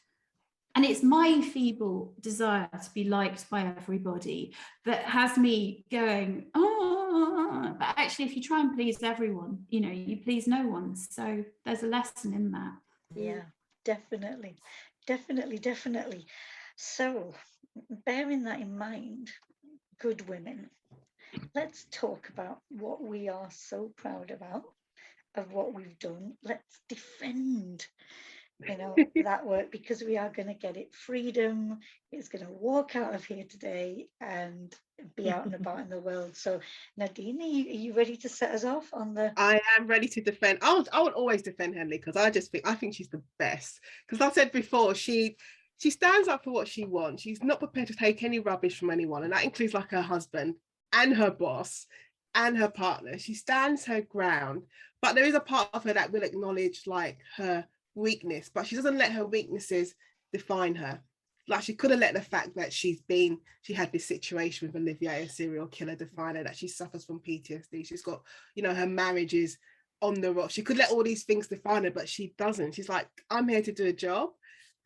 And it's my feeble desire to be liked by everybody that has me going, oh, but actually, if you try and please everyone, you please no one. So there's a lesson in that. Yeah, definitely. So bearing that in mind, good women, let's talk about what we are so proud about, of what we've done. Let's defend that work, because we are going to get it freedom. It's going to walk out of here today and be out and about in the world. So Nadine, are you ready to set us off on the... I am ready to defend. I would always defend Henley, because I think she's the best. Because I said before, she stands up for what she wants. She's not prepared to take any rubbish from anyone, and that includes like her husband and her boss and her partner. She stands her ground, but there is a part of her that will acknowledge like her weakness, but she doesn't let her weaknesses define her. Like, she could have let the fact that she had this situation with Olivier, a serial killer, define her, that she suffers from PTSD. She's got, her marriage is on the rock. She could let all these things define her, but she doesn't. She's like, I'm here to do a job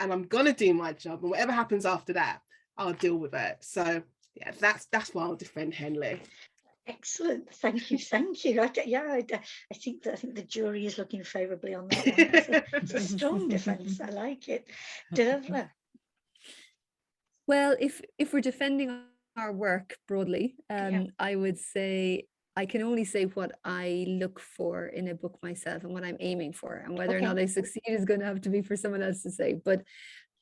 and I'm gonna do my job, and whatever happens after that, I'll deal with it. So yeah, that's why I'll defend Henley. Excellent, thank you. I think the jury is looking favourably on that one. It's a strong defence. I like it. Dervla. Well, if we're defending our work broadly, I would say I can only say what I look for in a book myself and what I'm aiming for, and whether or not I succeed is going to have to be for someone else to say. But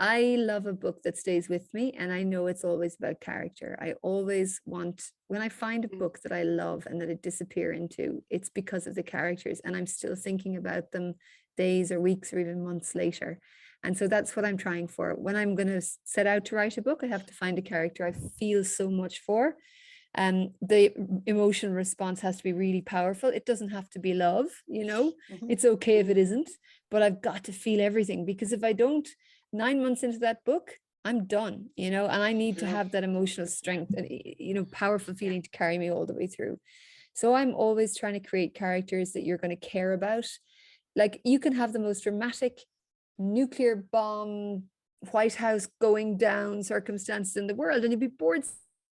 I love a book that stays with me, and I know it's always about character. I always want, when I find a book that I love and that I disappear into, it's because of the characters, and I'm still thinking about them days or weeks or even months later. And so that's what I'm trying for. When I'm going to set out to write a book, I have to find a character I feel so much for. The emotional response has to be really powerful. It doesn't have to be love, It's okay if it isn't, but I've got to feel everything, because if I don't, 9 months into that book, I'm done, and I need to have that emotional strength and, powerful feeling to carry me all the way through. So I'm always trying to create characters that you're going to care about. Like, you can have the most dramatic nuclear bomb, White House going down circumstances in the world, and you'd be bored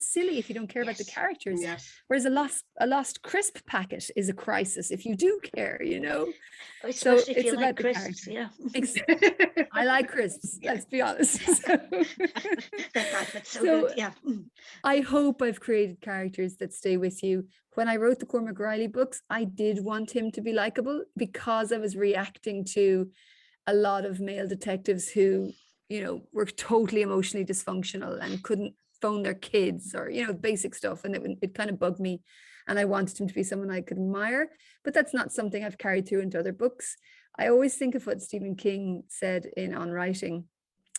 silly if you don't care about the Yes. characters. Yes. Whereas a lost crisp packet is a crisis if you do care, you know. Especially if it's you like about the crisps, character. yeah. I like crisps, Yeah. let's be honest. They're bad, but so So good, yeah. I hope I've created characters that stay with you. When I wrote the Cormac Riley books, I did want him to be likable because I was reacting to a lot of male detectives who, you know, were totally emotionally dysfunctional and couldn't phone their kids, or, you know, basic stuff. And it kind of bugged me. And I wanted him to be someone I could admire. But that's not something I've carried through into other books. I always think of what Stephen King said in On Writing.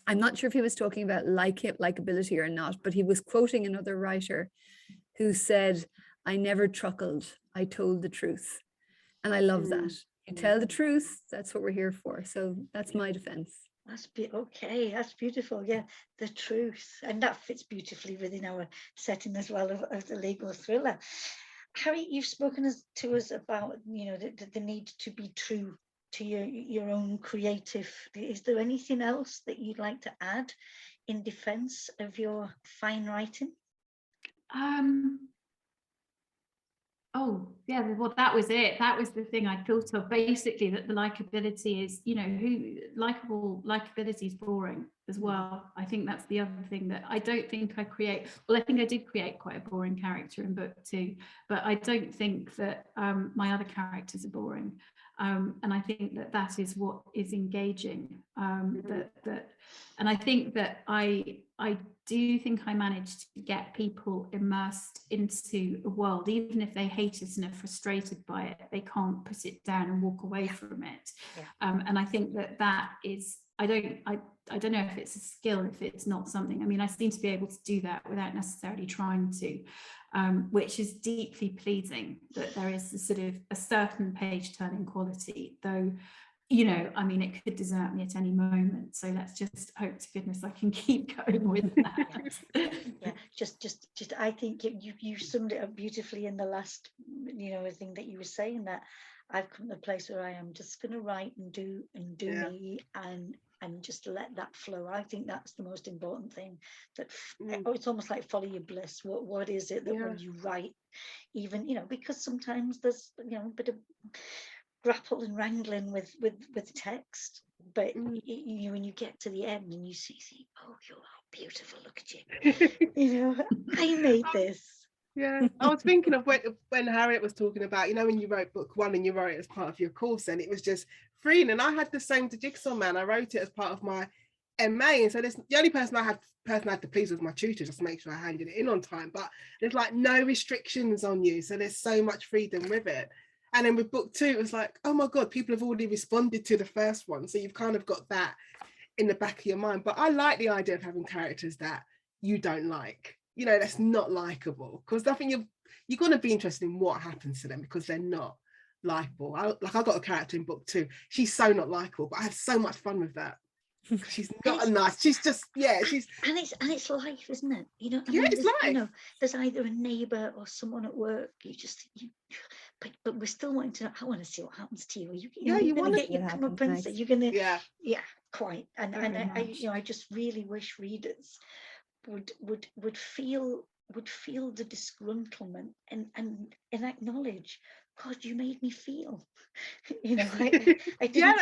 I'm not sure if he was talking about likability or not, but he was quoting another writer who said, I never truckled, I told the truth. And I love that. You tell the truth, that's what we're here for. So that's my defense. Okay, that's beautiful. Yeah, the truth. And that fits beautifully within our setting as well of the legal thriller. Harriet, you've spoken to us about, you know, the need to be true to your own creative. Is there anything else that you'd like to add in defense of your fine writing? Oh yeah, well, that was it. That was the thing I thought of, basically, that the likability is, you know, likability is boring as well. I think that's the other thing that I don't think I create. Well, I think I did create quite a boring character in book 2, but I don't think that my other characters are boring. And I think that is what is engaging. And I think that I do think I managed to get people immersed into a world, even if they hate it and are frustrated by it, they can't put it down and walk away from it. Yeah. And I think that is, I don't know if it's a skill, if it's not something. I mean, I seem to be able to do that without necessarily trying to, which is deeply pleasing, that there is a certain page turning quality, though, you know, I mean, it could desert me at any moment. So let's just hope to goodness I can keep going with that. Yeah, just I think you summed it up beautifully in the last, you know, thing that you were saying, that I've come to a place where I am just going to write and do me and just let that flow. I think that's the most important thing. That it's almost like follow your bliss. What is it that when you write, even, you know, because sometimes there's, you know, a bit of grapple and wrangling with text, but you, when you get to the end and you see, oh, you're beautiful, look at you, you know, I made this. Yeah, I was thinking of when Harriet was talking about, you know, when you wrote book 1 and you wrote it as part of your course, and it was just freeing. And I had the same to Jigsaw Man. I wrote it as part of my MA, and so the only person I had to please was my tutor, just to make sure I handed it in on time. But there's like no restrictions on you, so there's so much freedom with it. And then with book 2, it was like, oh my God, people have already responded to the first one. So you've kind of got that in the back of your mind. But I like the idea of having characters that you don't like, you know, that's not likable. Because I think you're going to be interested in what happens to them, because they're not likable. I got a character in book 2. She's so not likable, but I had so much fun with that. She's not a nice, she's just, she's, and it's life, isn't it? You know, it's life. You know, there's either a neighbour or someone at work. But we're still wanting to know. I want to see what happens to you. You want to get your comeuppance. You're gonna, quite. And I just really wish readers would feel the disgruntlement and acknowledge, God, you made me feel. You know, I didn't.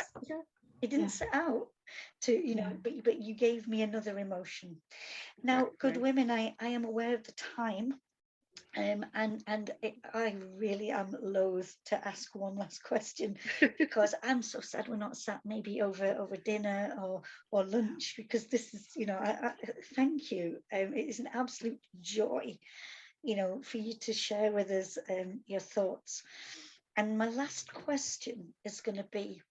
It didn't set out to, you know, but you gave me another emotion. Now, good women, I am aware of the time, and I really am loath to ask one last question, because I'm so sad we're not sat maybe over dinner or lunch, because this is, you know, I thank you. It is an absolute joy, you know, for you to share with us your thoughts. And my last question is going to be,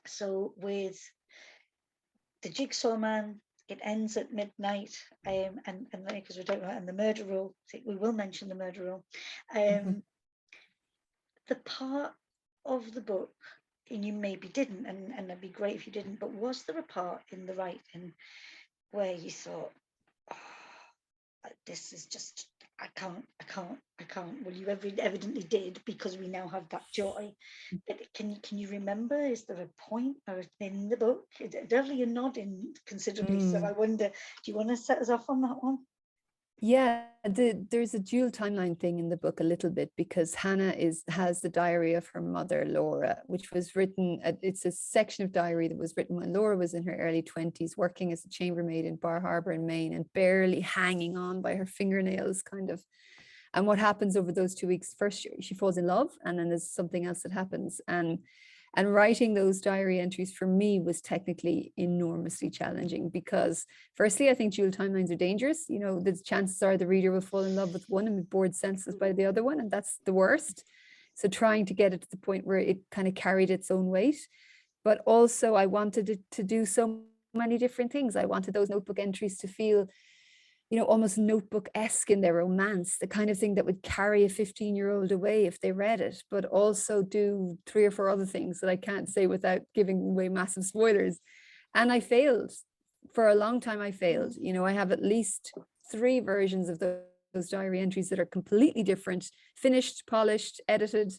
so with the Jigsaw Man, it ends at midnight, and because we don't know, and the murder rule, we will mention the murder rule. The part of the book, and you maybe didn't, and it'd be great if you didn't, but was there a part in the writing where you thought, oh, this is just, I can't. Well, you evidently did, because we now have that joy. But can you remember? Is there a point or in the book? Dervla, you're nodding considerably, so I wonder, do you want to set us off on that one? Yeah, there's a dual timeline thing in the book a little bit, because Hannah has the diary of her mother, Laura, which was written, it's a section of diary that was written when Laura was in her early 20s, working as a chambermaid in Bar Harbor in Maine and barely hanging on by her fingernails, kind of. And what happens over those 2 weeks? First, she falls in love, and then there's something else that happens. And writing those diary entries for me was technically enormously challenging, because firstly, I think dual timelines are dangerous. You know, the chances are the reader will fall in love with one and be bored senseless by the other one, and that's the worst. So trying to get it to the point where it kind of carried its own weight. But also I wanted it to do so many different things. I wanted those notebook entries to feel, you know, almost notebook-esque in their romance, the kind of thing that would carry a 15-year-old away if they read it, but also do 3 or 4 other things that I can't say without giving away massive spoilers. And I failed. For a long time, I failed. You know, I have at least 3 versions of those diary entries that are completely different, finished, polished, edited,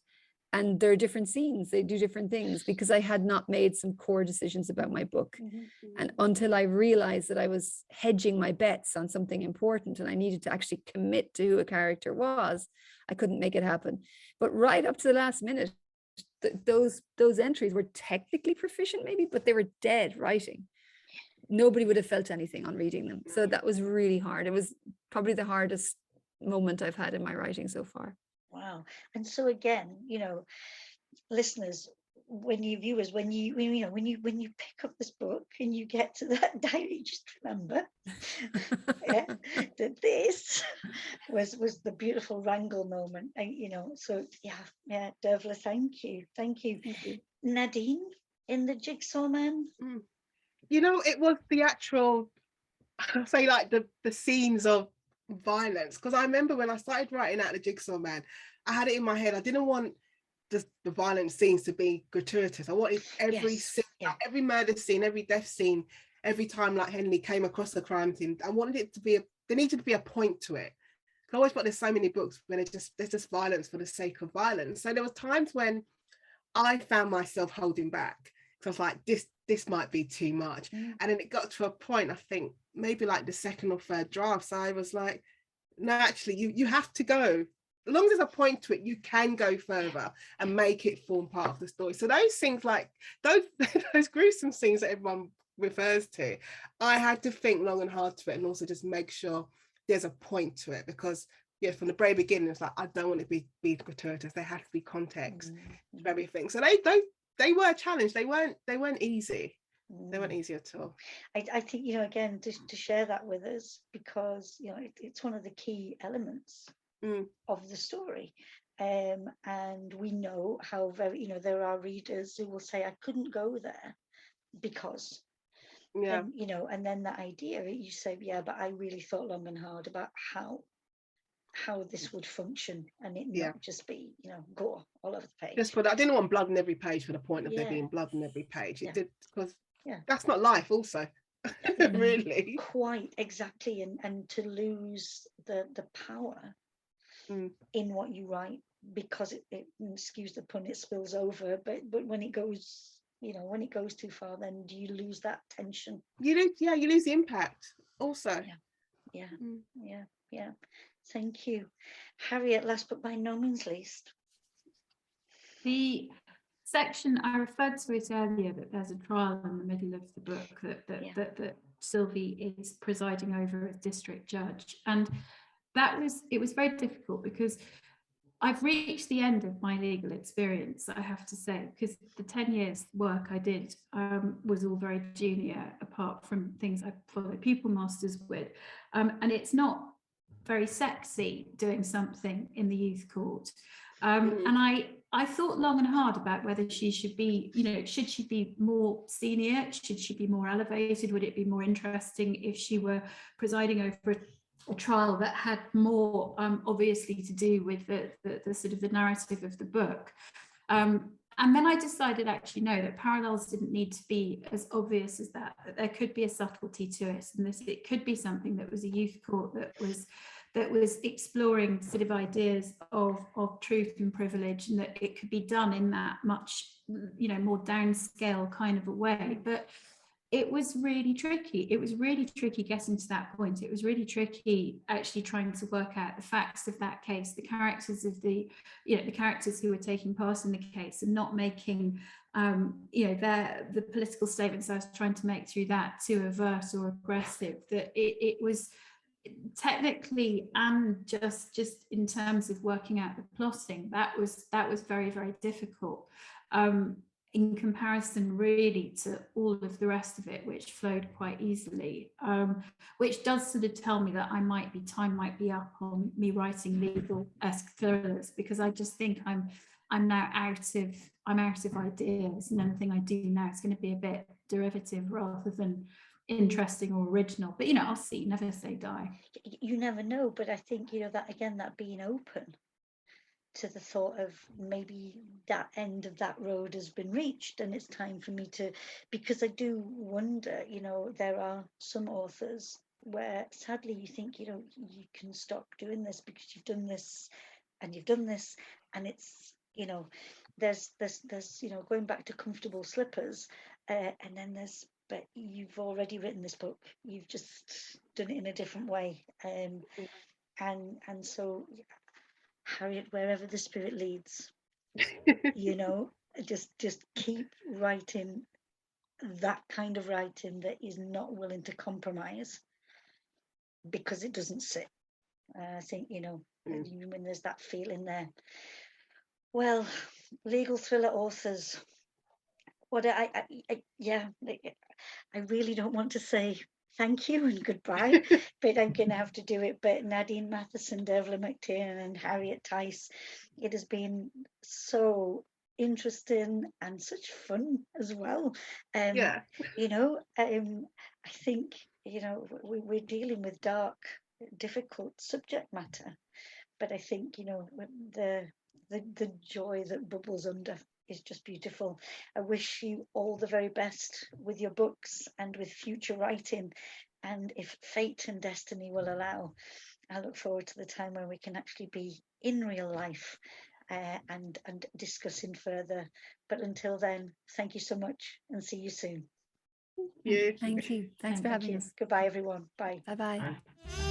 and they're different scenes. They do different things, because I had not made some core decisions about my book. And until I realized that I was hedging my bets on something important and I needed to actually commit to who a character was, I couldn't make it happen. But right up to the last minute, those entries were technically proficient maybe, but they were dead writing. Nobody would have felt anything on reading them. So that was really hard. It was probably the hardest moment I've had in my writing so far. Wow. And so again, you know, listeners, when you pick up this book and you get to that diary, just remember that this was the beautiful wrangle moment. And you know, so yeah, Dervla, thank you. Nadine, in the Jigsaw Man. You know, it was the actual, I say, like the scenes of violence, because I remember when I started writing out the Jigsaw Man, I had it in my head, I didn't want the violent scenes to be gratuitous. I wanted every scene, every murder scene, every death scene, every time like Henley came across the crime scene, I wanted it to be there needed to be a point to it. I always thought there's so many books where there's just violence for the sake of violence. So there was times when I found myself holding back, because I was like, this might be too much. And then it got to a point, I think maybe like the 2nd or 3rd draft, so I was like, no, actually you have to go, as long as there's a point to it, you can go further and make it form part of the story. So those things, like those gruesome scenes that everyone refers to, I had to think long and hard to it, and also just make sure there's a point to it, because from the very beginning it's like, I don't want it to be gratuitous. There has to be context to everything. So they were challenged. They weren't easy. They weren't easy at all. I think, you know, again, to share that with us, because, you know, it's one of the key elements of the story. And we know how very, you know, there are readers who will say, I couldn't go there because, you know, and then that idea, you say, yeah, but I really thought long and hard about how this would function, and it not just be, you know, gore all over the page. Just for that, I didn't want blood on every page for the point of there being blood on every page. It did, because that's not life also. Really. Quite exactly. And to lose the power in what you write, because it excuse the pun, it spills over, but when it goes, you know, when it goes too far, then do you lose that tension? You lose the impact also. Yeah. Thank you. Harriet, last but by no means least. The section, I referred to it earlier, that there's a trial in the middle of the book that Sylvie is presiding over as district judge. And it was very difficult, because I've reached the end of my legal experience, I have to say, because the 10 years work I did was all very junior, apart from things I followed pupil masters with. And it's not very sexy doing something in the youth court. And I thought long and hard about whether she should be, you know, should she be more senior? Should she be more elevated? Would it be more interesting if she were presiding over a trial that had more obviously to do with the sort of the narrative of the book? And then I decided, actually, no, that parallels didn't need to be as obvious as that there could be a subtlety to it, and it could be something that was a youth court that was exploring sort of ideas of truth and privilege, and that it could be done in that much, you know, more downscale kind of a way. But it was really tricky. It was really tricky getting to that point. It was really tricky actually trying to work out the facts of that case, the characters of the characters who were taking part in the case, and not making, the political statements I was trying to make through that too overt or aggressive. That it was technically, and just in terms of working out the plotting, that was very, very difficult. In comparison really to all of the rest of it, which flowed quite easily, which does sort of tell me that time might be up on me writing legal-esque thrillers, because I just think I'm now out of ideas, and anything I do now is going to be a bit derivative rather than interesting or original. But I'll see, never say die. You never know, but I think that again, that being open to the thought of maybe that end of that road has been reached and it's time for me to, because I do wonder, there are some authors where sadly you think, you can stop doing this because you've done this and you've done this, and it's, there's going back to comfortable slippers, and then there's, but you've already written this book, you've just done it in a different way, and so Harriet, wherever the spirit leads, just keep writing that kind of writing that is not willing to compromise, because it doesn't sit. I think, when there's that feeling there. Well, legal thriller authors, what I really don't want to say thank you and goodbye, but I'm going to have to do it. But Nadine Matheson, Dervla McTiernan and Harriet Tyce, it has been so interesting and such fun as well. I think, we're dealing with dark, difficult subject matter, but I think, the joy that bubbles under is just beautiful. I wish you all the very best with your books and with future writing, and if fate and destiny will allow, I look forward to the time when we can actually be in real life and discussing further. But until then, thank you so much and see you soon. Yeah. Thank you. Thanks for having us. Goodbye everyone. Bye. Bye-bye. Bye.